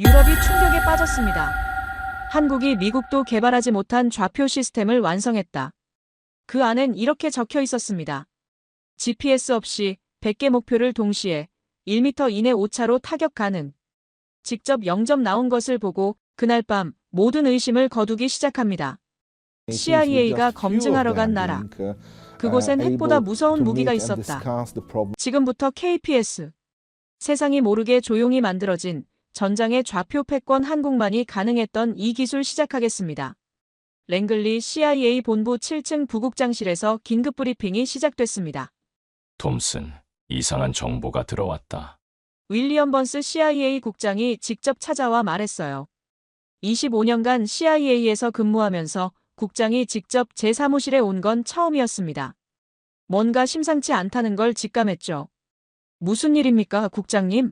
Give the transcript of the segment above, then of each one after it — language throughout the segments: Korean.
유럽이 충격에 빠졌습니다. 한국이 미국도 개발하지 못한 좌표 시스템을 완성했다. 그 안엔 이렇게 적혀 있었습니다. GPS 없이 100개 목표를 동시에 1m 이내 오차로 타격 가능. 직접 영접 나온 것을 보고 그날 밤 모든 의심을 거두기 시작합니다. CIA가 검증하러 간 나라. 그곳엔 핵보다 무서운 무기가 있었다. 지금부터 KPS. 세상이 모르게 조용히 만들어진 전장의 좌표 패권 한국만이 가능했던 이 기술 시작하겠습니다. 랭글리 CIA 본부 7층 부국장실에서 긴급 브리핑이 시작됐습니다. 톰슨, 이상한 정보가 들어왔다. 윌리엄 번스 CIA 국장이 직접 찾아와 말했어요. 25년간 CIA에서 근무하면서 국장이 직접 제 사무실에 온 건 처음이었습니다. 뭔가 심상치 않다는 걸 직감했죠. 무슨 일입니까, 국장님?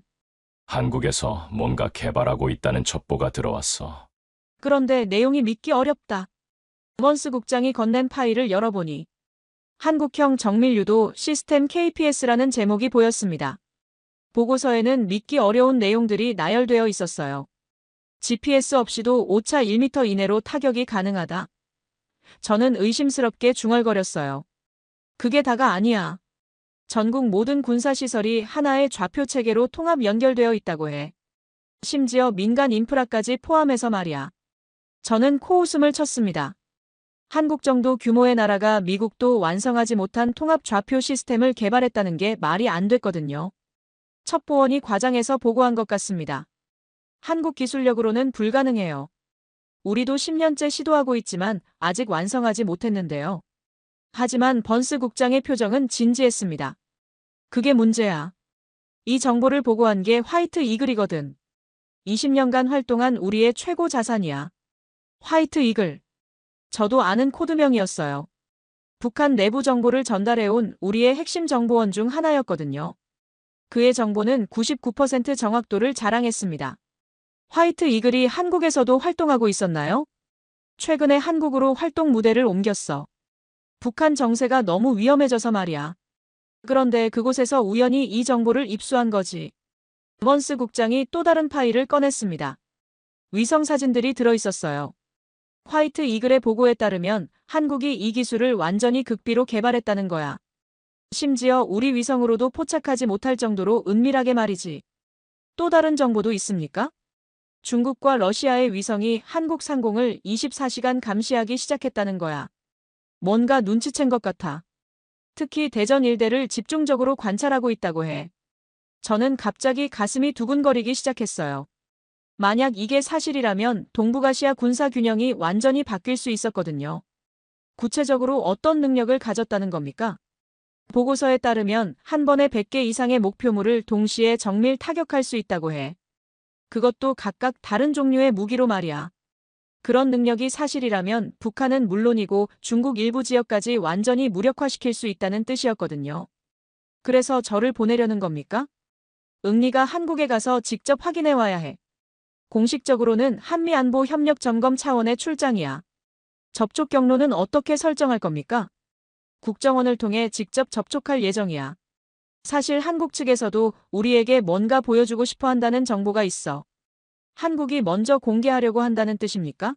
한국에서 뭔가 개발하고 있다는 첩보가 들어왔어. 그런데 내용이 믿기 어렵다. 번스 국장이 건넨 파일을 열어보니 한국형 정밀유도 시스템 KPS라는 제목이 보였습니다. 보고서에는 믿기 어려운 내용들이 나열되어 있었어요. GPS 없이도 오차 1m 이내로 타격이 가능하다. 저는 의심스럽게 중얼거렸어요. 그게 다가 아니야. 전국 모든 군사시설이 하나의 좌표 체계로 통합 연결되어 있다고 해. 심지어 민간 인프라까지 포함해서 말이야. 저는 코웃음을 쳤습니다. 한국 정도 규모의 나라가 미국도 완성하지 못한 통합 좌표 시스템을 개발했다는 게 말이 안 됐거든요. 첩보원이 과장해서 보고한 것 같습니다. 한국 기술력으로는 불가능해요. 우리도 10년째 시도하고 있지만 아직 완성하지 못했는데요. 하지만 번스 국장의 표정은 진지했습니다. 그게 문제야. 이 정보를 보고한 게 화이트 이글이거든. 20년간 활동한 우리의 최고 자산이야. 화이트 이글. 저도 아는 코드명이었어요. 북한 내부 정보를 전달해온 우리의 핵심 정보원 중 하나였거든요. 그의 정보는 99% 정확도를 자랑했습니다. 화이트 이글이 한국에서도 활동하고 있었나요? 최근에 한국으로 활동 무대를 옮겼어. 북한 정세가 너무 위험해져서 말이야. 그런데 그곳에서 우연히 이 정보를 입수한 거지. 번스 국장이 또 다른 파일을 꺼냈습니다. 위성 사진들이 들어있었어요. 화이트 이글의 보고에 따르면 한국이 이 기술을 완전히 극비로 개발했다는 거야. 심지어 우리 위성으로도 포착하지 못할 정도로 은밀하게 말이지. 또 다른 정보도 있습니까? 중국과 러시아의 위성이 한국 상공을 24시간 감시하기 시작했다는 거야. 뭔가 눈치챈 것 같아. 특히 대전 일대를 집중적으로 관찰하고 있다고 해. 저는 갑자기 가슴이 두근거리기 시작했어요. 만약 이게 사실이라면 동북아시아 군사 균형이 완전히 바뀔 수 있었거든요. 구체적으로 어떤 능력을 가졌다는 겁니까? 보고서에 따르면 한 번에 100개 이상의 목표물을 동시에 정밀 타격할 수 있다고 해. 그것도 각각 다른 종류의 무기로 말이야. 그런 능력이 사실이라면 북한은 물론이고 중국 일부 지역까지 완전히 무력화시킬 수 있다는 뜻이었거든요. 그래서 저를 보내려는 겁니까? 응리가 한국에 가서 직접 확인해 와야 해. 공식적으로는 한미안보 협력 점검 차원의 출장이야. 접촉 경로는 어떻게 설정할 겁니까? 국정원을 통해 직접 접촉할 예정이야. 사실 한국 측에서도 우리에게 뭔가 보여주고 싶어 한다는 정보가 있어. 한국이 먼저 공개하려고 한다는 뜻입니까?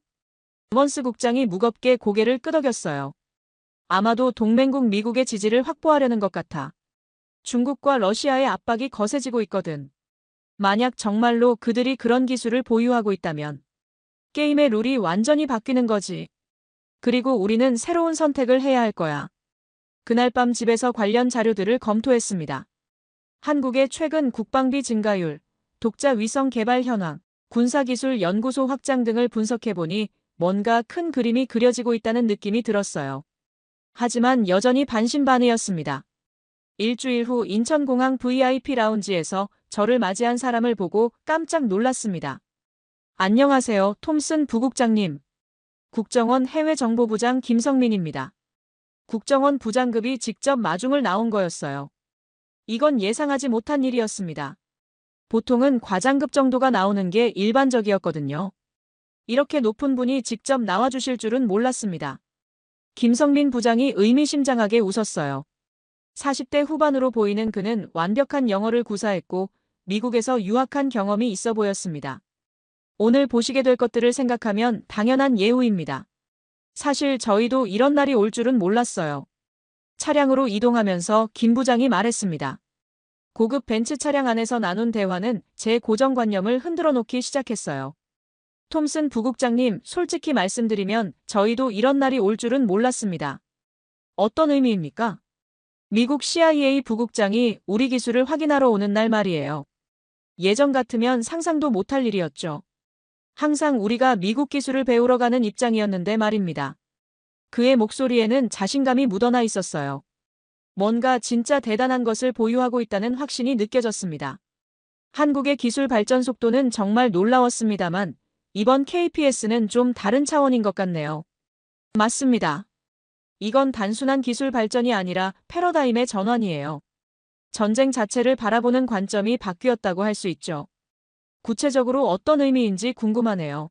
번스 국장이 무겁게 고개를 끄덕였어요. 아마도 동맹국 미국의 지지를 확보하려는 것 같아. 중국과 러시아의 압박이 거세지고 있거든. 만약 정말로 그들이 그런 기술을 보유하고 있다면 게임의 룰이 완전히 바뀌는 거지. 그리고 우리는 새로운 선택을 해야 할 거야. 그날 밤 집에서 관련 자료들을 검토했습니다. 한국의 최근 국방비 증가율, 독자 위성 개발 현황, 군사기술 연구소 확장 등을 분석해보니 뭔가 큰 그림이 그려지고 있다는 느낌이 들었어요. 하지만 여전히 반신반의였습니다. 일주일 후 인천공항 VIP 라운지에서 저를 맞이한 사람을 보고 깜짝 놀랐습니다. 안녕하세요, 톰슨 부국장님. 국정원 해외정보부장 김성민입니다. 국정원 부장급이 직접 마중을 나온 거였어요. 이건 예상하지 못한 일이었습니다. 보통은 과장급 정도가 나오는 게 일반적이었거든요. 이렇게 높은 분이 직접 나와주실 줄은 몰랐습니다. 김성민 부장이 의미심장하게 웃었어요. 40대 후반으로 보이는 그는 완벽한 영어를 구사했고 미국에서 유학한 경험이 있어 보였습니다. 오늘 보시게 될 것들을 생각하면 당연한 예우입니다. 사실 저희도 이런 날이 올 줄은 몰랐어요. 차량으로 이동하면서 김 부장이 말했습니다. 고급 벤츠 차량 안에서 나눈 대화는 제 고정관념을 흔들어 놓기 시작했어요. 톰슨 부국장님, 솔직히 말씀드리면 저희도 이런 날이 올 줄은 몰랐습니다. 어떤 의미입니까? 미국 CIA 부국장이 우리 기술을 확인하러 오는 날 말이에요. 예전 같으면 상상도 못할 일이었죠. 항상 우리가 미국 기술을 배우러 가는 입장이었는데 말입니다. 그의 목소리에는 자신감이 묻어나 있었어요. 뭔가 진짜 대단한 것을 보유하고 있다는 확신이 느껴졌습니다. 한국의 기술 발전 속도는 정말 놀라웠습니다만 이번 KPS는 좀 다른 차원인 것 같네요. 맞습니다. 이건 단순한 기술 발전이 아니라 패러다임의 전환이에요. 전쟁 자체를 바라보는 관점이 바뀌었다고 할 수 있죠. 구체적으로 어떤 의미인지 궁금하네요.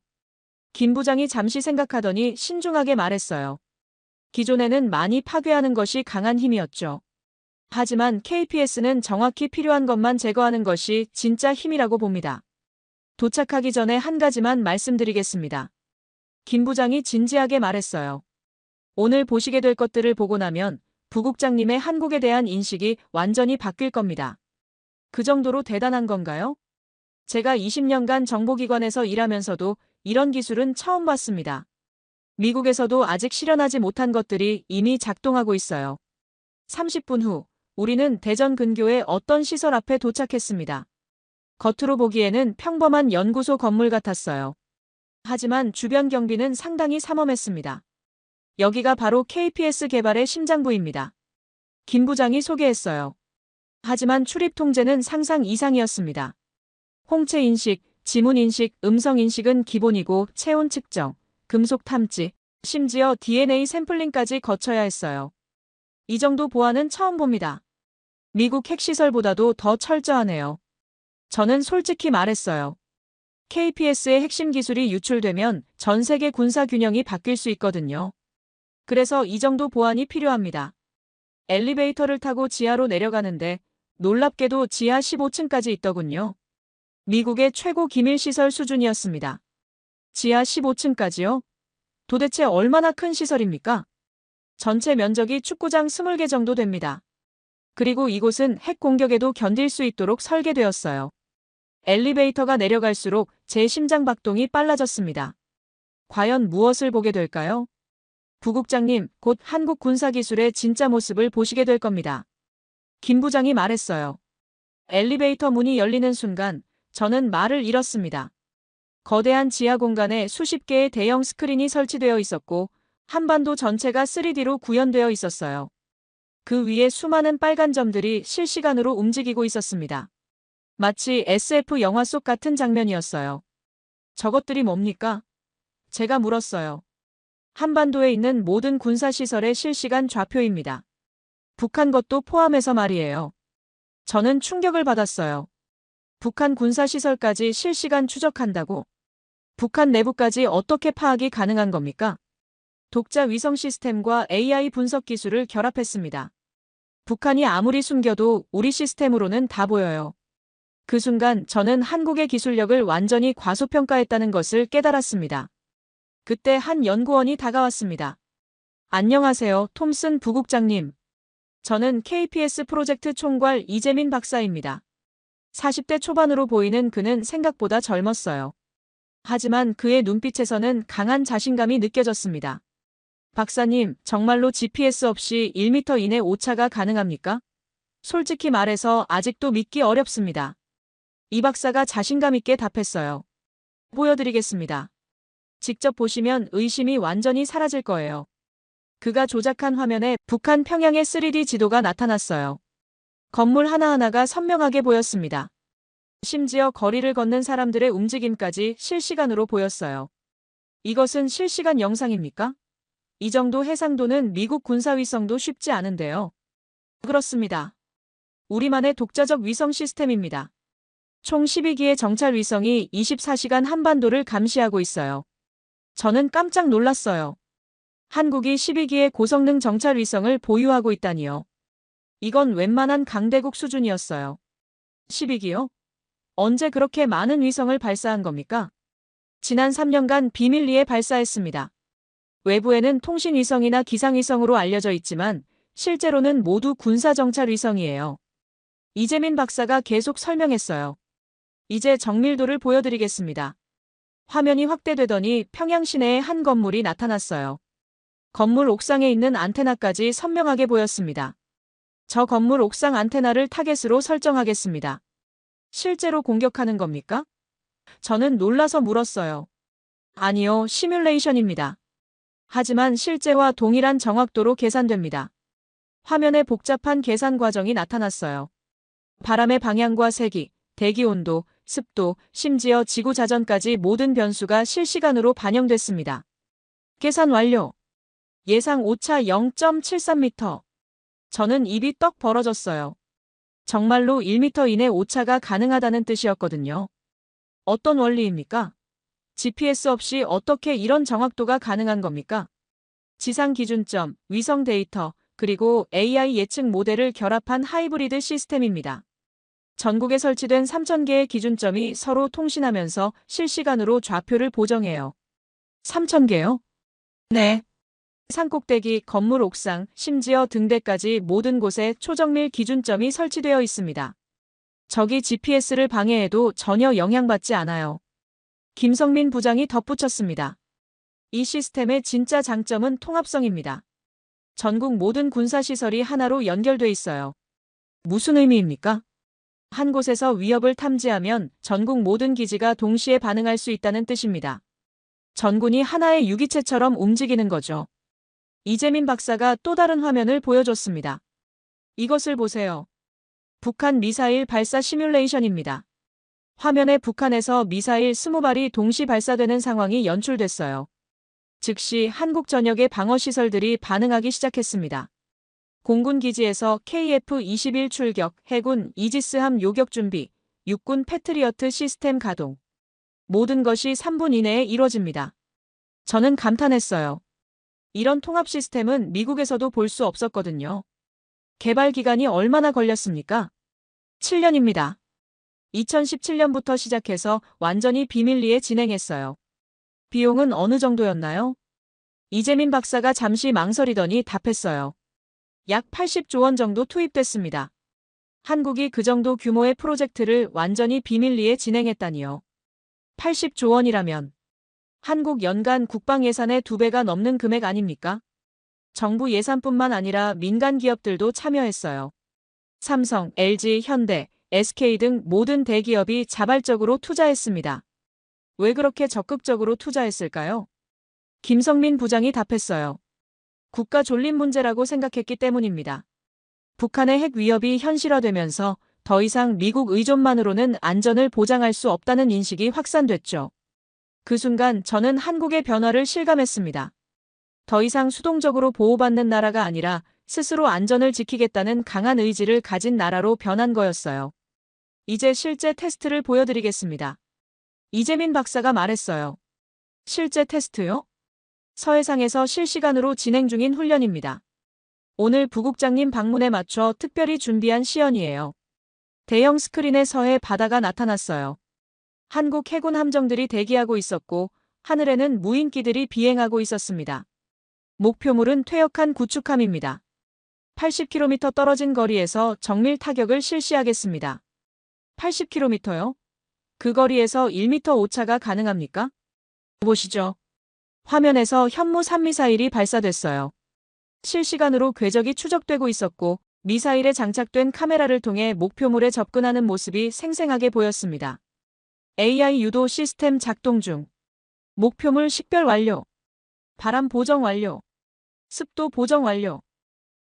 김 부장이 잠시 생각하더니 신중하게 말했어요. 기존에는 많이 파괴하는 것이 강한 힘이었죠. 하지만 KPS는 정확히 필요한 것만 제거하는 것이 진짜 힘이라고 봅니다. 도착하기 전에 한 가지만 말씀드리겠습니다. 김 부장이 진지하게 말했어요. 오늘 보시게 될 것들을 보고 나면 부국장님의 한국에 대한 인식이 완전히 바뀔 겁니다. 그 정도로 대단한 건가요? 제가 20년간 정보기관에서 일하면서도 이런 기술은 처음 봤습니다. 미국에서도 아직 실현하지 못한 것들이 이미 작동하고 있어요. 30분 후, 우리는 대전 근교의 어떤 시설 앞에 도착했습니다. 겉으로 보기에는 평범한 연구소 건물 같았어요. 하지만 주변 경비는 상당히 삼엄했습니다. 여기가 바로 KPS 개발의 심장부입니다. 김 부장이 소개했어요. 하지만 출입 통제는 상상 이상이었습니다. 홍채 인식, 지문 인식, 음성 인식은 기본이고 체온 측정, 금속 탐지, 심지어 DNA 샘플링까지 거쳐야 했어요. 이 정도 보안은 처음 봅니다. 미국 핵시설보다도 더 철저하네요. 저는 솔직히 말했어요. KPS의 핵심 기술이 유출되면 전 세계 군사 균형이 바뀔 수 있거든요. 그래서 이 정도 보안이 필요합니다. 엘리베이터를 타고 지하로 내려가는데 놀랍게도 지하 15층까지 있더군요. 미국의 최고 기밀시설 수준이었습니다. 지하 15층까지요? 도대체 얼마나 큰 시설입니까? 전체 면적이 축구장 20개 정도 됩니다. 그리고 이곳은 핵 공격에도 견딜 수 있도록 설계되었어요. 엘리베이터가 내려갈수록 제 심장 박동이 빨라졌습니다. 과연 무엇을 보게 될까요? 부국장님, 곧 한국 군사기술의 진짜 모습을 보시게 될 겁니다. 김 부장이 말했어요. 엘리베이터 문이 열리는 순간 저는 말을 잃었습니다. 거대한 지하 공간에 수십 개의 대형 스크린이 설치되어 있었고 한반도 전체가 3D로 구현되어 있었어요. 그 위에 수많은 빨간 점들이 실시간으로 움직이고 있었습니다. 마치 SF 영화 속 같은 장면이었어요. 저것들이 뭡니까? 제가 물었어요. 한반도에 있는 모든 군사시설의 실시간 좌표입니다. 북한 것도 포함해서 말이에요. 저는 충격을 받았어요. 북한 군사시설까지 실시간 추적한다고? 북한 내부까지 어떻게 파악이 가능한 겁니까? 독자 위성 시스템과 AI 분석 기술을 결합했습니다. 북한이 아무리 숨겨도 우리 시스템으로는 다 보여요. 그 순간 저는 한국의 기술력을 완전히 과소평가했다는 것을 깨달았습니다. 그때 한 연구원이 다가왔습니다. 안녕하세요, 톰슨 부국장님. 저는 KPS 프로젝트 총괄 이재민 박사입니다. 40대 초반으로 보이는 그는 생각보다 젊었어요. 하지만 그의 눈빛에서는 강한 자신감이 느껴졌습니다. 박사님, 정말로 GPS 없이 1m 이내 오차가 가능합니까? 솔직히 말해서 아직도 믿기 어렵습니다. 이 박사가 자신감 있게 답했어요. 보여드리겠습니다. 직접 보시면 의심이 완전히 사라질 거예요. 그가 조작한 화면에 북한 평양의 3D 지도가 나타났어요. 건물 하나하나가 선명하게 보였습니다. 심지어 거리를 걷는 사람들의 움직임까지 실시간으로 보였어요. 이것은 실시간 영상입니까? 이 정도 해상도는 미국 군사위성도 쉽지 않은데요. 그렇습니다. 우리만의 독자적 위성 시스템입니다. 총 12기의 정찰 위성이 24시간 한반도를 감시하고 있어요. 저는 깜짝 놀랐어요. 한국이 12기의 고성능 정찰 위성을 보유하고 있다니요. 이건 웬만한 강대국 수준이었어요. 12기요? 언제 그렇게 많은 위성을 발사한 겁니까? 지난 3년간 비밀리에 발사했습니다. 외부에는 통신위성이나 기상위성으로 알려져 있지만 실제로는 모두 군사정찰위성이에요. 이재민 박사가 계속 설명했어요. 이제 정밀도를 보여드리겠습니다. 화면이 확대되더니 평양 시내의 한 건물이 나타났어요. 건물 옥상에 있는 안테나까지 선명하게 보였습니다. 저 건물 옥상 안테나를 타겟으로 설정하겠습니다. 실제로 공격하는 겁니까? 저는 놀라서 물었어요. 아니요, 시뮬레이션입니다. 하지만 실제와 동일한 정확도로 계산됩니다. 화면에 복잡한 계산 과정이 나타났어요. 바람의 방향과 세기, 대기 온도, 습도, 심지어 지구 자전까지 모든 변수가 실시간으로 반영됐습니다. 계산 완료. 예상 오차 0.73m. 저는 입이 떡 벌어졌어요. 정말로 1m 이내 오차가 가능하다는 뜻이었거든요. 어떤 원리입니까? GPS 없이 어떻게 이런 정확도가 가능한 겁니까? 지상 기준점, 위성 데이터, 그리고 AI 예측 모델을 결합한 하이브리드 시스템입니다. 전국에 설치된 3,000개의 기준점이 서로 통신하면서 실시간으로 좌표를 보정해요. 3,000개요? 네. 산꼭대기, 건물 옥상, 심지어 등대까지 모든 곳에 초정밀 기준점이 설치되어 있습니다. 적이 GPS를 방해해도 전혀 영향받지 않아요. 김성민 부장이 덧붙였습니다. 이 시스템의 진짜 장점은 통합성입니다. 전국 모든 군사시설이 하나로 연결돼 있어요. 무슨 의미입니까? 한 곳에서 위협을 탐지하면 전국 모든 기지가 동시에 반응할 수 있다는 뜻입니다. 전군이 하나의 유기체처럼 움직이는 거죠. 이재민 박사가 또 다른 화면을 보여줬습니다. 이것을 보세요. 북한 미사일 발사 시뮬레이션입니다. 화면에 북한에서 미사일 20발이 동시 발사되는 상황이 연출됐어요. 즉시 한국 전역의 방어시설들이 반응하기 시작했습니다. 공군 기지에서 KF-21 출격, 해군 이지스함 요격 준비, 육군 패트리어트 시스템 가동. 모든 것이 3분 이내에 이뤄집니다. 저는 감탄했어요. 이런 통합 시스템은 미국에서도 볼 수 없었거든요. 개발 기간이 얼마나 걸렸습니까? 7년입니다. 2017년부터 시작해서 완전히 비밀리에 진행했어요. 비용은 어느 정도였나요? 이재민 박사가 잠시 망설이더니 답했어요. 약 80조 원 정도 투입됐습니다. 한국이 그 정도 규모의 프로젝트를 완전히 비밀리에 진행했다니요. 80조 원이라면 한국 연간 국방 예산의 2배가 넘는 금액 아닙니까? 정부 예산뿐만 아니라 민간 기업들도 참여했어요. 삼성, LG, 현대, SK 등 모든 대기업이 자발적으로 투자했습니다. 왜 그렇게 적극적으로 투자했을까요? 김성민 부장이 답했어요. 국가 존립 문제라고 생각했기 때문입니다. 북한의 핵 위협이 현실화되면서 더 이상 미국 의존만으로는 안전을 보장할 수 없다는 인식이 확산됐죠. 그 순간 저는 한국의 변화를 실감했습니다. 더 이상 수동적으로 보호받는 나라가 아니라 스스로 안전을 지키겠다는 강한 의지를 가진 나라로 변한 거였어요. 이제 실제 테스트를 보여드리겠습니다. 이재민 박사가 말했어요. 실제 테스트요? 서해상에서 실시간으로 진행 중인 훈련입니다. 오늘 부국장님 방문에 맞춰 특별히 준비한 시연이에요. 대형 스크린에 서해 바다가 나타났어요. 한국 해군 함정들이 대기하고 있었고 하늘에는 무인기들이 비행하고 있었습니다. 목표물은 퇴역한 구축함입니다. 80km 떨어진 거리에서 정밀 타격을 실시하겠습니다. 80km요? 그 거리에서 1m 오차가 가능합니까? 보시죠. 화면에서 현무 3미사일이 발사됐어요. 실시간으로 궤적이 추적되고 있었고 미사일에 장착된 카메라를 통해 목표물에 접근하는 모습이 생생하게 보였습니다. AI 유도 시스템 작동 중. 목표물 식별 완료. 바람 보정 완료. 습도 보정 완료.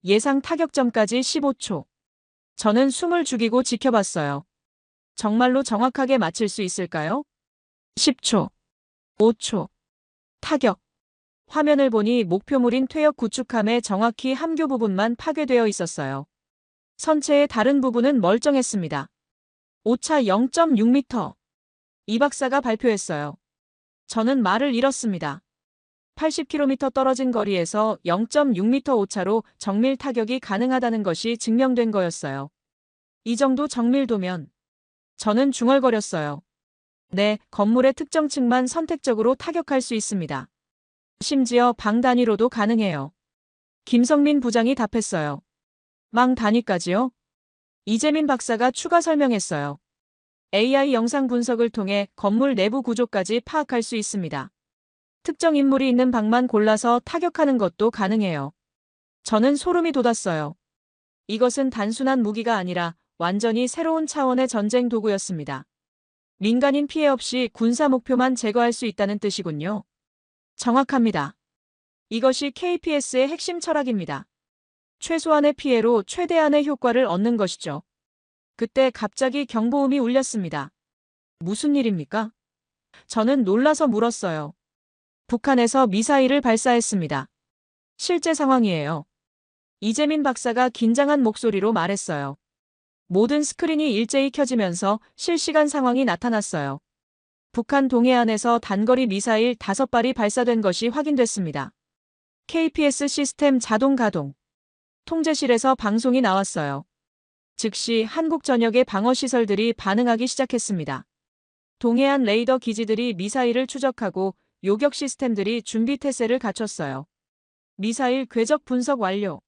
예상 타격점까지 15초. 저는 숨을 죽이고 지켜봤어요. 정말로 정확하게 맞힐 수 있을까요? 10초. 5초. 타격. 화면을 보니 목표물인 퇴역 구축함의 정확히 함교 부분만 파괴되어 있었어요. 선체의 다른 부분은 멀쩡했습니다. 오차 0.6m. 이 박사가 발표했어요. 저는 말을 잃었습니다. 80km 떨어진 거리에서 0.6m 오차로 정밀 타격이 가능하다는 것이 증명된 거였어요. 이 정도 정밀도면 저는 중얼거렸어요. 네, 건물의 특정 층만 선택적으로 타격할 수 있습니다. 심지어 방 단위로도 가능해요. 김성민 부장이 답했어요. 망 단위까지요? 이재민 박사가 추가 설명했어요. AI 영상 분석을 통해 건물 내부 구조까지 파악할 수 있습니다. 특정 인물이 있는 방만 골라서 타격하는 것도 가능해요. 저는 소름이 돋았어요. 이것은 단순한 무기가 아니라 완전히 새로운 차원의 전쟁 도구였습니다. 민간인 피해 없이 군사 목표만 제거할 수 있다는 뜻이군요. 정확합니다. 이것이 KPS의 핵심 철학입니다. 최소한의 피해로 최대한의 효과를 얻는 것이죠. 그때 갑자기 경보음이 울렸습니다. 무슨 일입니까? 저는 놀라서 물었어요. 북한에서 미사일을 발사했습니다. 실제 상황이에요. 이재민 박사가 긴장한 목소리로 말했어요. 모든 스크린이 일제히 켜지면서 실시간 상황이 나타났어요. 북한 동해안에서 단거리 미사일 5발이 발사된 것이 확인됐습니다. KPS 시스템 자동 가동. 통제실에서 방송이 나왔어요. 즉시 한국 전역의 방어시설들이 반응하기 시작했습니다. 동해안 레이더 기지들이 미사일을 추적하고 요격 시스템들이 준비 태세를 갖췄어요. 미사일 궤적 분석 완료.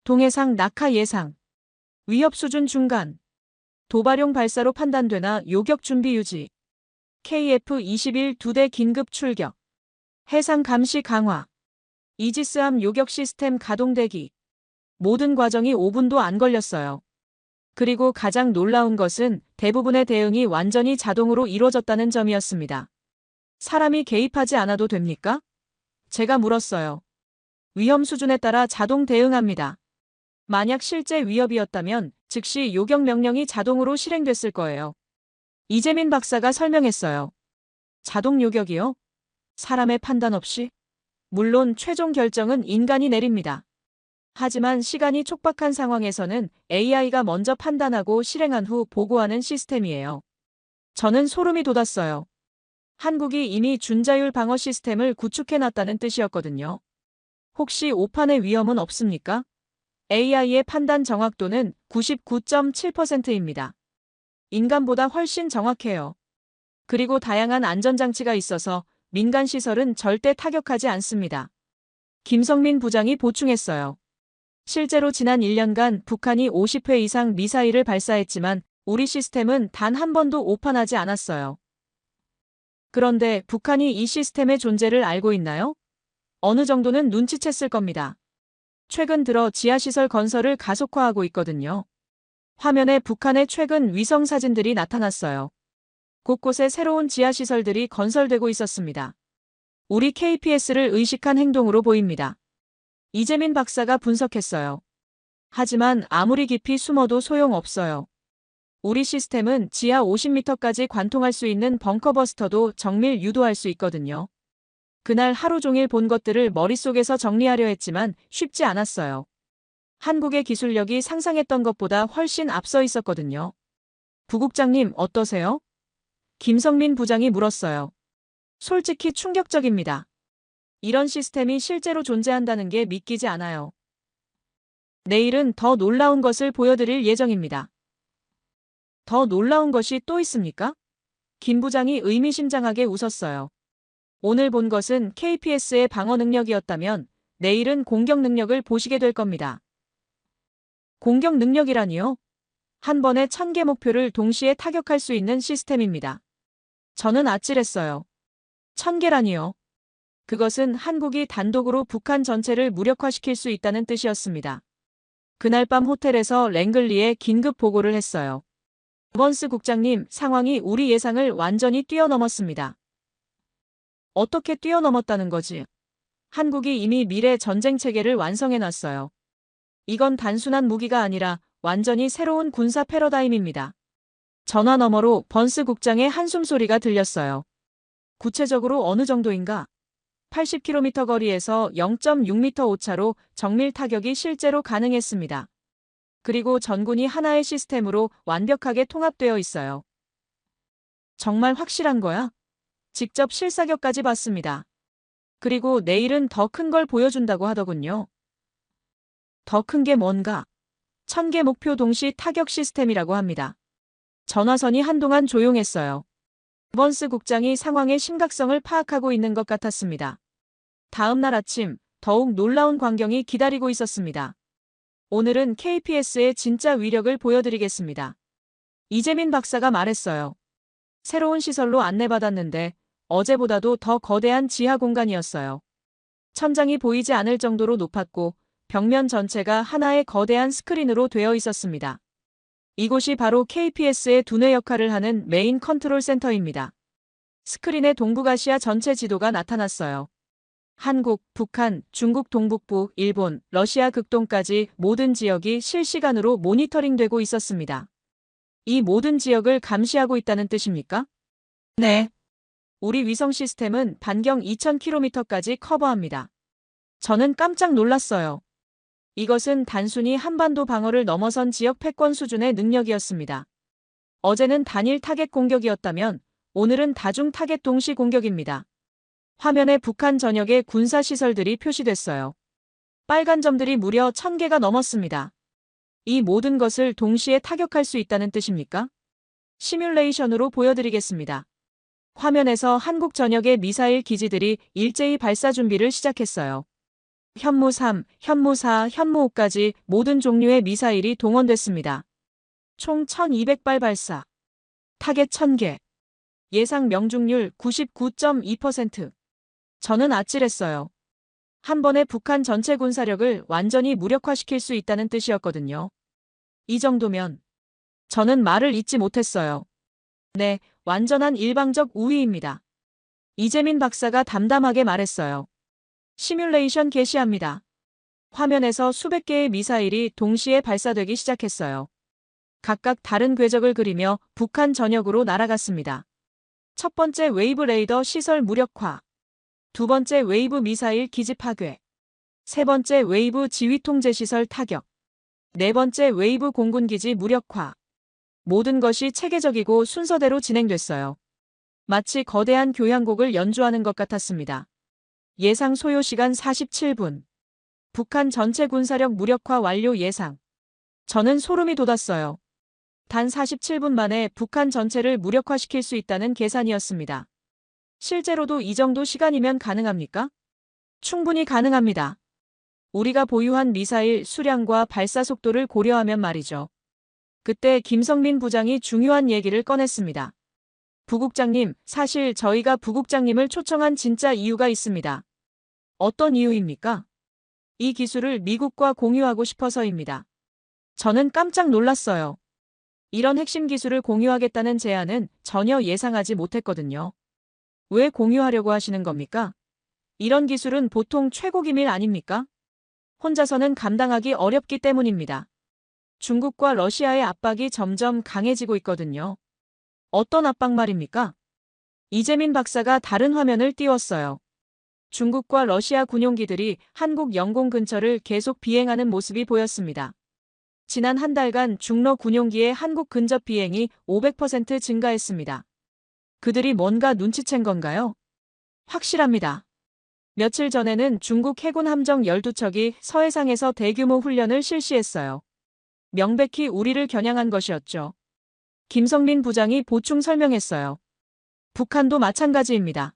동해상 낙하 예상. 위협 수준 중간. 도발용 발사로 판단되나 요격 준비 유지. KF-21 2대 긴급 출격. 해상 감시 강화. 이지스함 요격 시스템 가동 대기. 모든 과정이 5분도 안 걸렸어요. 그리고 가장 놀라운 것은 대부분의 대응이 완전히 자동으로 이루어졌다는 점이었습니다. 사람이 개입하지 않아도 됩니까? 제가 물었어요. 위험 수준에 따라 자동 대응합니다. 만약 실제 위협이었다면 즉시 요격 명령이 자동으로 실행됐을 거예요. 이재민 박사가 설명했어요. 자동 요격이요? 사람의 판단 없이? 물론 최종 결정은 인간이 내립니다. 하지만 시간이 촉박한 상황에서는 AI가 먼저 판단하고 실행한 후 보고하는 시스템이에요. 저는 소름이 돋았어요. 한국이 이미 준자율 방어 시스템을 구축해놨다는 뜻이었거든요. 혹시 오판의 위험은 없습니까? AI의 판단 정확도는 99.7%입니다. 인간보다 훨씬 정확해요. 그리고 다양한 안전장치가 있어서 민간 시설은 절대 타격하지 않습니다. 김성민 부장이 보충했어요. 실제로 지난 1년간 북한이 50회 이상 미사일을 발사했지만 우리 시스템은 단 한 번도 오판하지 않았어요. 그런데 북한이 이 시스템의 존재를 알고 있나요? 어느 정도는 눈치챘을 겁니다. 최근 들어 지하시설 건설을 가속화하고 있거든요. 화면에 북한의 최근 위성 사진들이 나타났어요. 곳곳에 새로운 지하시설들이 건설되고 있었습니다. 우리 KPS를 의식한 행동으로 보입니다. 이재민 박사가 분석했어요. 하지만 아무리 깊이 숨어도 소용없어요. 우리 시스템은 지하 50m까지 관통할 수 있는 벙커버스터도 정밀 유도할 수 있거든요. 그날 하루 종일 본 것들을 머릿속에서 정리하려 했지만 쉽지 않았어요. 한국의 기술력이 상상했던 것보다 훨씬 앞서 있었거든요. 부국장님 어떠세요? 김성민 부장이 물었어요. 솔직히 충격적입니다. 이런 시스템이 실제로 존재한다는 게 믿기지 않아요. 내일은 더 놀라운 것을 보여드릴 예정입니다. 더 놀라운 것이 또 있습니까? 김 부장이 의미심장하게 웃었어요. 오늘 본 것은 KPS의 방어 능력이었다면 내일은 공격 능력을 보시게 될 겁니다. 공격 능력이라니요? 한 번에 1000개 목표를 동시에 타격할 수 있는 시스템입니다. 저는 아찔했어요. 1000개라니요? 그것은 한국이 단독으로 북한 전체를 무력화시킬 수 있다는 뜻이었습니다. 그날 밤 호텔에서 랭글리에 긴급 보고를 했어요. 버번스 국장님, 상황이 우리 예상을 완전히 뛰어넘었습니다. 어떻게 뛰어넘었다는 거지? 한국이 이미 미래 전쟁 체계를 완성해놨어요. 이건 단순한 무기가 아니라 완전히 새로운 군사 패러다임입니다. 전화 너머로 번스 국장의 한숨 소리가 들렸어요. 구체적으로 어느 정도인가? 80km 거리에서 0.6m 오차로 정밀 타격이 실제로 가능했습니다. 그리고 전군이 하나의 시스템으로 완벽하게 통합되어 있어요. 정말 확실한 거야? 직접 실사격까지 봤습니다. 그리고 내일은 더 큰 걸 보여준다고 하더군요. 더 큰 게 뭔가? 1000개 목표 동시 타격 시스템이라고 합니다. 전화선이 한동안 조용했어요. 번스 국장이 상황의 심각성을 파악하고 있는 것 같았습니다. 다음 날 아침, 더욱 놀라운 광경이 기다리고 있었습니다. 오늘은 KPS의 진짜 위력을 보여드리겠습니다. 이재민 박사가 말했어요. 새로운 시설로 안내받았는데 어제보다도 더 거대한 지하 공간이었어요. 천장이 보이지 않을 정도로 높았고 벽면 전체가 하나의 거대한 스크린으로 되어 있었습니다. 이곳이 바로 KPS의 두뇌 역할을 하는 메인 컨트롤 센터입니다. 스크린에 동북아시아 전체 지도가 나타났어요. 한국, 북한, 중국 동북부, 일본, 러시아 극동까지 모든 지역이 실시간으로 모니터링되고 있었습니다. 이 모든 지역을 감시하고 있다는 뜻입니까? 네. 우리 위성 시스템은 반경 2000km까지 커버합니다. 저는 깜짝 놀랐어요. 이것은 단순히 한반도 방어를 넘어선 지역 패권 수준의 능력이었습니다. 어제는 단일 타겟 공격이었다면 오늘은 다중 타겟 동시 공격입니다. 화면에 북한 전역의 군사시설들이 표시됐어요. 빨간 점들이 무려 1000개가 넘었습니다. 이 모든 것을 동시에 타격할 수 있다는 뜻입니까? 시뮬레이션으로 보여드리겠습니다. 화면에서 한국 전역의 미사일 기지들이 일제히 발사 준비를 시작했어요. 현무 3, 현무 4, 현무 5까지 모든 종류의 미사일이 동원됐습니다. 총 1200발 발사. 타겟 1000개. 예상 명중률 99.2%. 저는 아찔했어요. 한 번에 북한 전체 군사력을 완전히 무력화시킬 수 있다는 뜻이었거든요. 이 정도면 저는 말을 잇지 못했어요. 네, 완전한 일방적 우위입니다. 이재민 박사가 담담하게 말했어요. 시뮬레이션 개시합니다. 화면에서 수백 개의 미사일이 동시에 발사되기 시작했어요. 각각 다른 궤적을 그리며 북한 전역으로 날아갔습니다. 첫 번째 웨이브 레이더 시설 무력화. 두 번째 웨이브 미사일 기지 파괴. 세 번째 웨이브 지휘 통제 시설 타격. 네 번째 웨이브 공군기지 무력화. 모든 것이 체계적이고 순서대로 진행됐어요. 마치 거대한 교향곡을 연주하는 것 같았습니다. 예상 소요 시간 47분. 북한 전체 군사력 무력화 완료 예상. 저는 소름이 돋았어요. 단 47분 만에 북한 전체를 무력화시킬 수 있다는 계산이었습니다. 실제로도 이 정도 시간이면 가능합니까? 충분히 가능합니다. 우리가 보유한 미사일 수량과 발사 속도를 고려하면 말이죠. 그때 김성민 부장이 중요한 얘기를 꺼냈습니다. 부국장님, 사실 저희가 부국장님을 초청한 진짜 이유가 있습니다. 어떤 이유입니까? 이 기술을 미국과 공유하고 싶어서입니다. 저는 깜짝 놀랐어요. 이런 핵심 기술을 공유하겠다는 제안은 전혀 예상하지 못했거든요. 왜 공유하려고 하시는 겁니까? 이런 기술은 보통 최고 기밀 아닙니까? 혼자서는 감당하기 어렵기 때문입니다. 중국과 러시아의 압박이 점점 강해지고 있거든요. 어떤 압박 말입니까? 이재민 박사가 다른 화면을 띄웠어요. 중국과 러시아 군용기들이 한국 영공 근처를 계속 비행하는 모습이 보였습니다. 지난 한 달간 중러 군용기의 한국 근접 비행이 500% 증가했습니다. 그들이 뭔가 눈치챈 건가요? 확실합니다. 며칠 전에는 중국 해군 함정 12척이 서해상에서 대규모 훈련을 실시했어요. 명백히 우리를 겨냥한 것이었죠. 김성민 부장이 보충 설명했어요. 북한도 마찬가지입니다.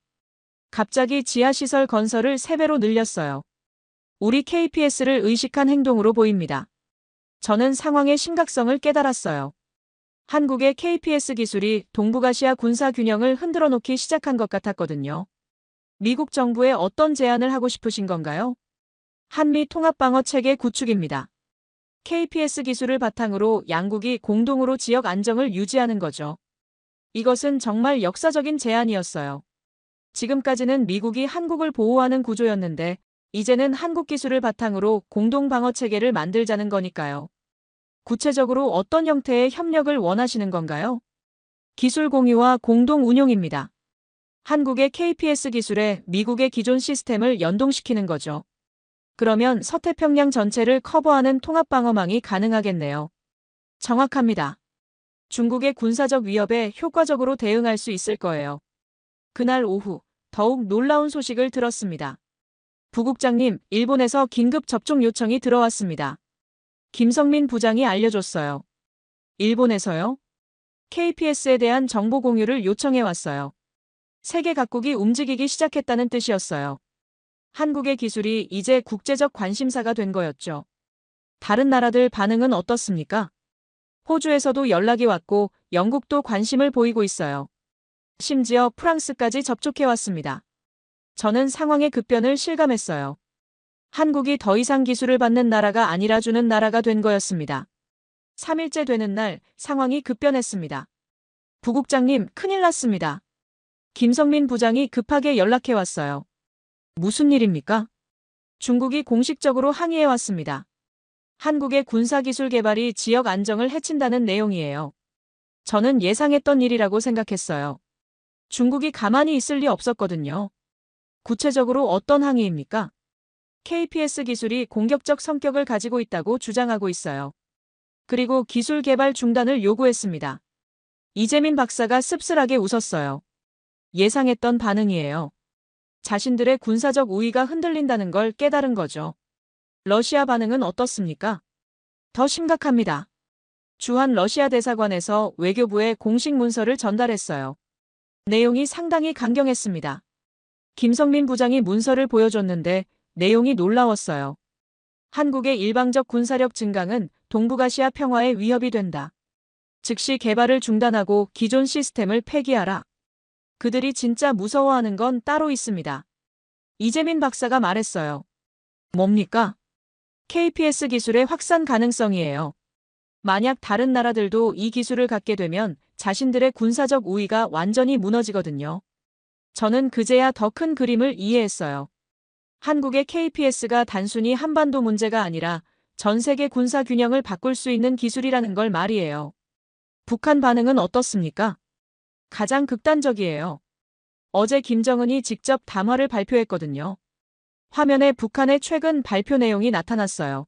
갑자기 지하시설 건설을 3배로 늘렸어요. 우리 KPS를 의식한 행동으로 보입니다. 저는 상황의 심각성을 깨달았어요. 한국의 KPS 기술이 동북아시아 군사 균형을 흔들어 놓기 시작한 것 같았거든요. 미국 정부에 어떤 제안을 하고 싶으신 건가요? 한미 통합방어 체계 구축입니다. KPS 기술을 바탕으로 양국이 공동으로 지역 안정을 유지하는 거죠. 이것은 정말 역사적인 제안이었어요. 지금까지는 미국이 한국을 보호하는 구조였는데 이제는 한국 기술을 바탕으로 공동방어 체계를 만들자는 거니까요. 구체적으로 어떤 형태의 협력을 원하시는 건가요? 기술 공유와 공동 운용입니다. 한국의 KPS 기술에 미국의 기존 시스템을 연동시키는 거죠. 그러면 서태평양 전체를 커버하는 통합방어망이 가능하겠네요. 정확합니다. 중국의 군사적 위협에 효과적으로 대응할 수 있을 거예요. 그날 오후 더욱 놀라운 소식을 들었습니다. 부국장님, 일본에서 긴급 접촉 요청이 들어왔습니다. 김성민 부장이 알려줬어요. 일본에서요? KPS에 대한 정보 공유를 요청해 왔어요. 세계 각국이 움직이기 시작했다는 뜻이었어요. 한국의 기술이 이제 국제적 관심사가 된 거였죠. 다른 나라들 반응은 어떻습니까? 호주에서도 연락이 왔고 영국도 관심을 보이고 있어요. 심지어 프랑스까지 접촉해 왔습니다. 저는 상황의 급변을 실감했어요. 한국이 더 이상 기술을 받는 나라가 아니라 주는 나라가 된 거였습니다. 3일째 되는 날 상황이 급변했습니다. 부국장님, 큰일 났습니다. 김성민 부장이 급하게 연락해 왔어요. 무슨 일입니까? 중국이 공식적으로 항의해 왔습니다. 한국의 군사기술 개발이 지역 안정을 해친다는 내용이에요. 저는 예상했던 일이라고 생각했어요. 중국이 가만히 있을 리 없었거든요. 구체적으로 어떤 항의입니까? KPS 기술이 공격적 성격을 가지고 있다고 주장하고 있어요. 그리고 기술 개발 중단을 요구했습니다. 이재민 박사가 씁쓸하게 웃었어요. 예상했던 반응이에요. 자신들의 군사적 우위가 흔들린다는 걸 깨달은 거죠. 러시아 반응은 어떻습니까? 더 심각합니다. 주한 러시아 대사관에서 외교부에 공식 문서를 전달했어요. 내용이 상당히 강경했습니다. 김성민 부장이 문서를 보여줬는데 내용이 놀라웠어요. 한국의 일방적 군사력 증강은 동북아시아 평화에 위협이 된다. 즉시 개발을 중단하고 기존 시스템을 폐기하라. 그들이 진짜 무서워하는 건 따로 있습니다. 이재민 박사가 말했어요. 뭡니까? KPS 기술의 확산 가능성이에요. 만약 다른 나라들도 이 기술을 갖게 되면 자신들의 군사적 우위가 완전히 무너지거든요. 저는 그제야 더 큰 그림을 이해했어요. 한국의 KPS가 단순히 한반도 문제가 아니라 전 세계 군사 균형을 바꿀 수 있는 기술이라는 걸 말이에요. 북한 반응은 어떻습니까? 가장 극단적이에요. 어제 김정은이 직접 담화를 발표했거든요. 화면에 북한의 최근 발표 내용이 나타났어요.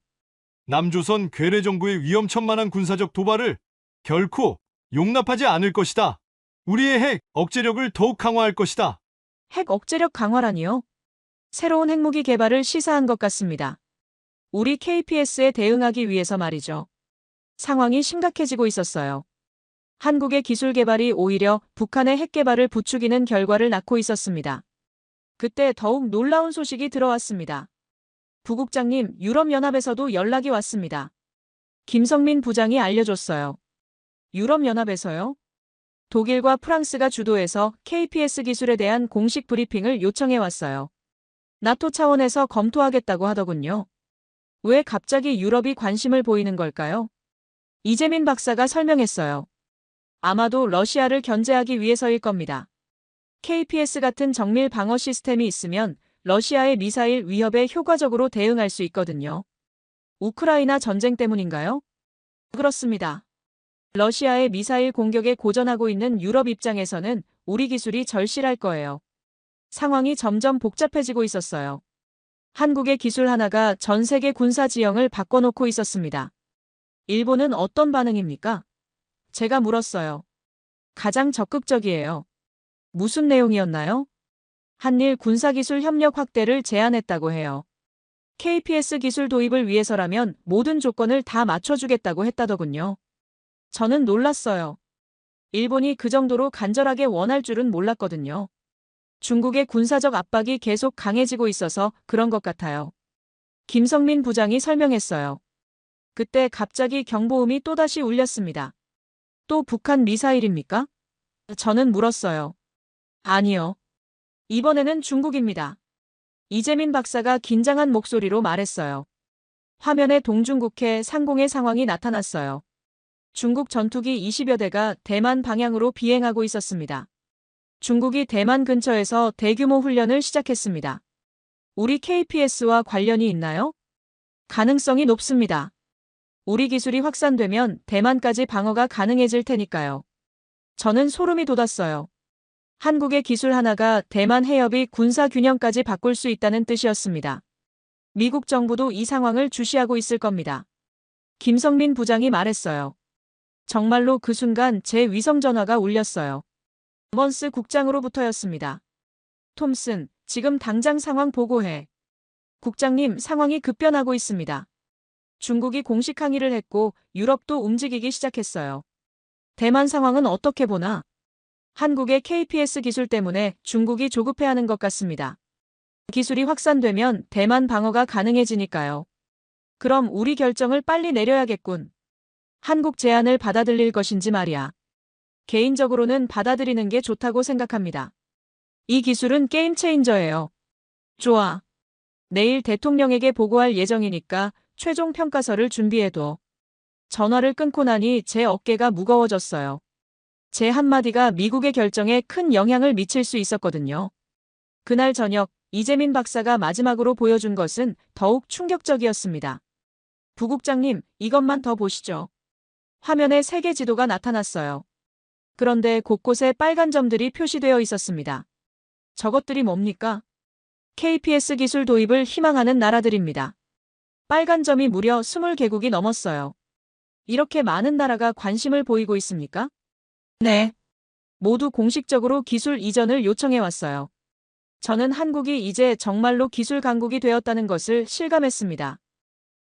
남조선 괴뢰 정부의 위험천만한 군사적 도발을 결코 용납하지 않을 것이다. 우리의 핵 억제력을 더욱 강화할 것이다. 핵 억제력 강화라니요? 새로운 핵무기 개발을 시사한 것 같습니다. 우리 KPS에 대응하기 위해서 말이죠. 상황이 심각해지고 있었어요. 한국의 기술 개발이 오히려 북한의 핵 개발을 부추기는 결과를 낳고 있었습니다. 그때 더욱 놀라운 소식이 들어왔습니다. 부국장님, 유럽연합에서도 연락이 왔습니다. 김성민 부장이 알려줬어요. 유럽연합에서요? 독일과 프랑스가 주도해서 KPS 기술에 대한 공식 브리핑을 요청해 왔어요. 나토 차원에서 검토하겠다고 하더군요. 왜 갑자기 유럽이 관심을 보이는 걸까요? 이재민 박사가 설명했어요. 아마도 러시아를 견제하기 위해서일 겁니다. KPS 같은 정밀 방어 시스템이 있으면 러시아의 미사일 위협에 효과적으로 대응할 수 있거든요. 우크라이나 전쟁 때문인가요? 그렇습니다. 러시아의 미사일 공격에 고전하고 있는 유럽 입장에서는 우리 기술이 절실할 거예요. 상황이 점점 복잡해지고 있었어요. 한국의 기술 하나가 전 세계 군사 지형을 바꿔놓고 있었습니다. 일본은 어떤 반응입니까? 제가 물었어요. 가장 적극적이에요. 무슨 내용이었나요? 한일 군사기술 협력 확대를 제안했다고 해요. KPS 기술 도입을 위해서라면 모든 조건을 다 맞춰주겠다고 했다더군요. 저는 놀랐어요. 일본이 그 정도로 간절하게 원할 줄은 몰랐거든요. 중국의 군사적 압박이 계속 강해지고 있어서 그런 것 같아요. 김성민 부장이 설명했어요. 그때 갑자기 경보음이 또다시 울렸습니다. 또 북한 미사일입니까? 저는 물었어요. 아니요. 이번에는 중국입니다. 이재민 박사가 긴장한 목소리로 말했어요. 화면에 동중국해 상공의 상황이 나타났어요. 중국 전투기 20여 대가 대만 방향으로 비행하고 있었습니다. 중국이 대만 근처에서 대규모 훈련을 시작했습니다. 우리 KPS와 관련이 있나요? 가능성이 높습니다. 우리 기술이 확산되면 대만까지 방어가 가능해질 테니까요. 저는 소름이 돋았어요. 한국의 기술 하나가 대만 해협이 군사 균형까지 바꿀 수 있다는 뜻이었습니다. 미국 정부도 이 상황을 주시하고 있을 겁니다. 김성민 부장이 말했어요. 정말로 그 순간 제 위성 전화가 울렸어요. 먼스 국장으로부터였습니다. 톰슨, 지금 당장 상황 보고해. 국장님, 상황이 급변하고 있습니다. 중국이 공식 항의를 했고 유럽도 움직이기 시작했어요. 대만 상황은 어떻게 보나? 한국의 KPS 기술 때문에 중국이 조급해하는 것 같습니다. 기술이 확산되면 대만 방어가 가능해지니까요. 그럼 우리 결정을 빨리 내려야겠군. 한국 제안을 받아들일 것인지 말이야. 개인적으로는 받아들이는 게 좋다고 생각합니다. 이 기술은 게임 체인저예요. 좋아. 내일 대통령에게 보고할 예정이니까 최종 평가서를 준비해둬. 전화를 끊고 나니 제 어깨가 무거워졌어요. 제 한마디가 미국의 결정에 큰 영향을 미칠 수 있었거든요. 그날 저녁 이재민 박사가 마지막으로 보여준 것은 더욱 충격적이었습니다. 부국장님, 이것만 더 보시죠. 화면에 세계 지도가 나타났어요. 그런데 곳곳에 빨간 점들이 표시되어 있었습니다. 저것들이 뭡니까? KPS 기술 도입을 희망하는 나라들입니다. 빨간 점이 무려 20개국이 넘었어요. 이렇게 많은 나라가 관심을 보이고 있습니까? 네. 모두 공식적으로 기술 이전을 요청해 왔어요. 저는 한국이 이제 정말로 기술 강국이 되었다는 것을 실감했습니다.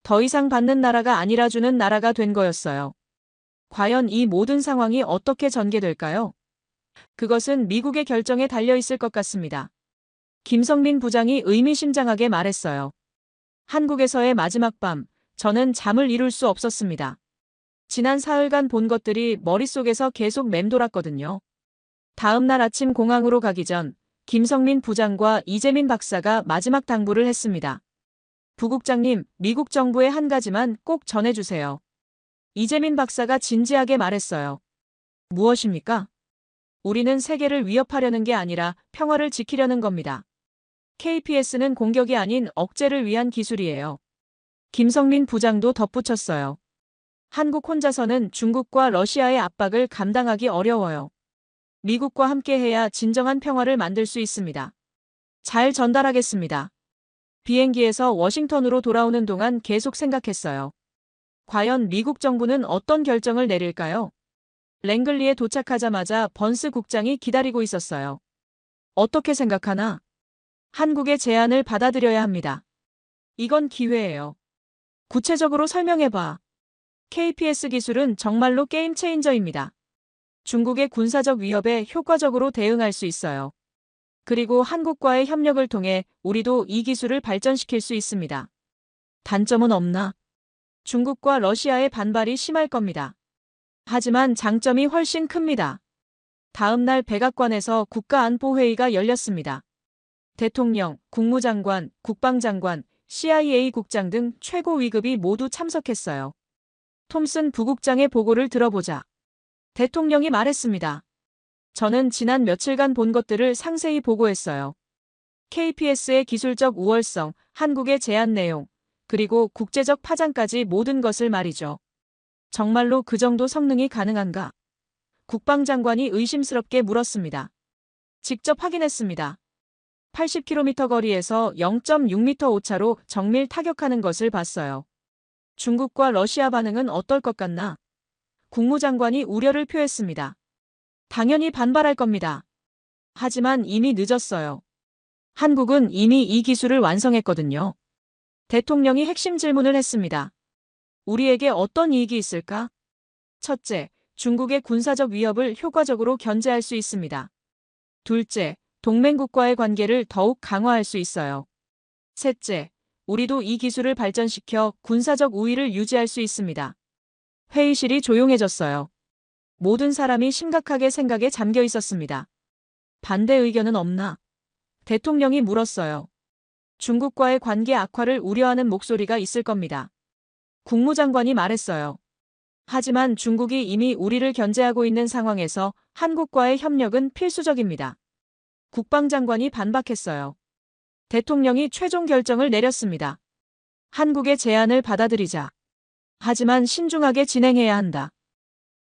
더 이상 받는 나라가 아니라 주는 나라가 된 거였어요. 과연 이 모든 상황이 어떻게 전개될까요? 그것은 미국의 결정에 달려 있을 것 같습니다. 김성민 부장이 의미심장하게 말했어요. 한국에서의 마지막 밤, 저는 잠을 이룰 수 없었습니다. 지난 사흘간 본 것들이 머릿속에서 계속 맴돌았거든요. 다음 날 아침 공항으로 가기 전 김성민 부장과 이재민 박사가 마지막 당부를 했습니다. 부국장님, 미국 정부에 한 가지만 꼭 전해주세요. 이재민 박사가 진지하게 말했어요. 무엇입니까? 우리는 세계를 위협하려는 게 아니라 평화를 지키려는 겁니다. KPS는 공격이 아닌 억제를 위한 기술이에요. 김성민 부장도 덧붙였어요. 한국 혼자서는 중국과 러시아의 압박을 감당하기 어려워요. 미국과 함께해야 진정한 평화를 만들 수 있습니다. 잘 전달하겠습니다. 비행기에서 워싱턴으로 돌아오는 동안 계속 생각했어요. 과연 미국 정부는 어떤 결정을 내릴까요? 랭글리에 도착하자마자 번스 국장이 기다리고 있었어요. 어떻게 생각하나? 한국의 제안을 받아들여야 합니다. 이건 기회예요. 구체적으로 설명해봐. KPS 기술은 정말로 게임 체인저입니다. 중국의 군사적 위협에 효과적으로 대응할 수 있어요. 그리고 한국과의 협력을 통해 우리도 이 기술을 발전시킬 수 있습니다. 단점은 없나? 중국과 러시아의 반발이 심할 겁니다. 하지만 장점이 훨씬 큽니다. 다음 날 백악관에서 국가안보회의가 열렸습니다. 대통령, 국무장관, 국방장관, CIA 국장 등 최고 위급이 모두 참석했어요. 톰슨 부국장의 보고를 들어보자. 대통령이 말했습니다. 저는 지난 며칠간 본 것들을 상세히 보고했어요. KPS의 기술적 우월성, 한국의 제안 내용, 그리고 국제적 파장까지 모든 것을 말이죠. 정말로 그 정도 성능이 가능한가? 국방장관이 의심스럽게 물었습니다. 직접 확인했습니다. 80km 거리에서 0.6m 오차로 정밀 타격하는 것을 봤어요. 중국과 러시아 반응은 어떨 것 같나? 국무장관이 우려를 표했습니다. 당연히 반발할 겁니다. 하지만 이미 늦었어요. 한국은 이미 이 기술을 완성했거든요. 대통령이 핵심 질문을 했습니다. 우리에게 어떤 이익이 있을까? 첫째, 중국의 군사적 위협을 효과적으로 견제할 수 있습니다. 둘째, 동맹국과의 관계를 더욱 강화할 수 있어요. 셋째, 우리도 이 기술을 발전시켜 군사적 우위를 유지할 수 있습니다. 회의실이 조용해졌어요. 모든 사람이 심각하게 생각에 잠겨 있었습니다. 반대 의견은 없나? 대통령이 물었어요. 중국과의 관계 악화를 우려하는 목소리가 있을 겁니다. 국무장관이 말했어요. 하지만 중국이 이미 우리를 견제하고 있는 상황에서 한국과의 협력은 필수적입니다. 국방장관이 반박했어요. 대통령이 최종 결정을 내렸습니다. 한국의 제안을 받아들이자. 하지만 신중하게 진행해야 한다.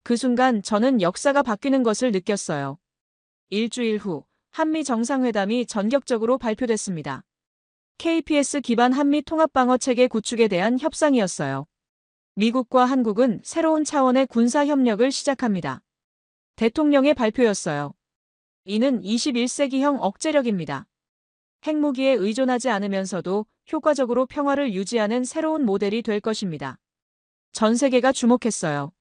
그 순간 저는 역사가 바뀌는 것을 느꼈어요. 일주일 후 한미 정상회담이 전격적으로 발표됐습니다. KPS 기반 한미 통합방어 체계 구축에 대한 협상이었어요. 미국과 한국은 새로운 차원의 군사 협력을 시작합니다. 대통령의 발표였어요. 이는 21세기형 억제력입니다. 핵무기에 의존하지 않으면서도 효과적으로 평화를 유지하는 새로운 모델이 될 것입니다. 전 세계가 주목했어요.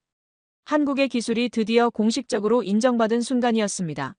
한국의 기술이 드디어 공식적으로 인정받은 순간이었습니다.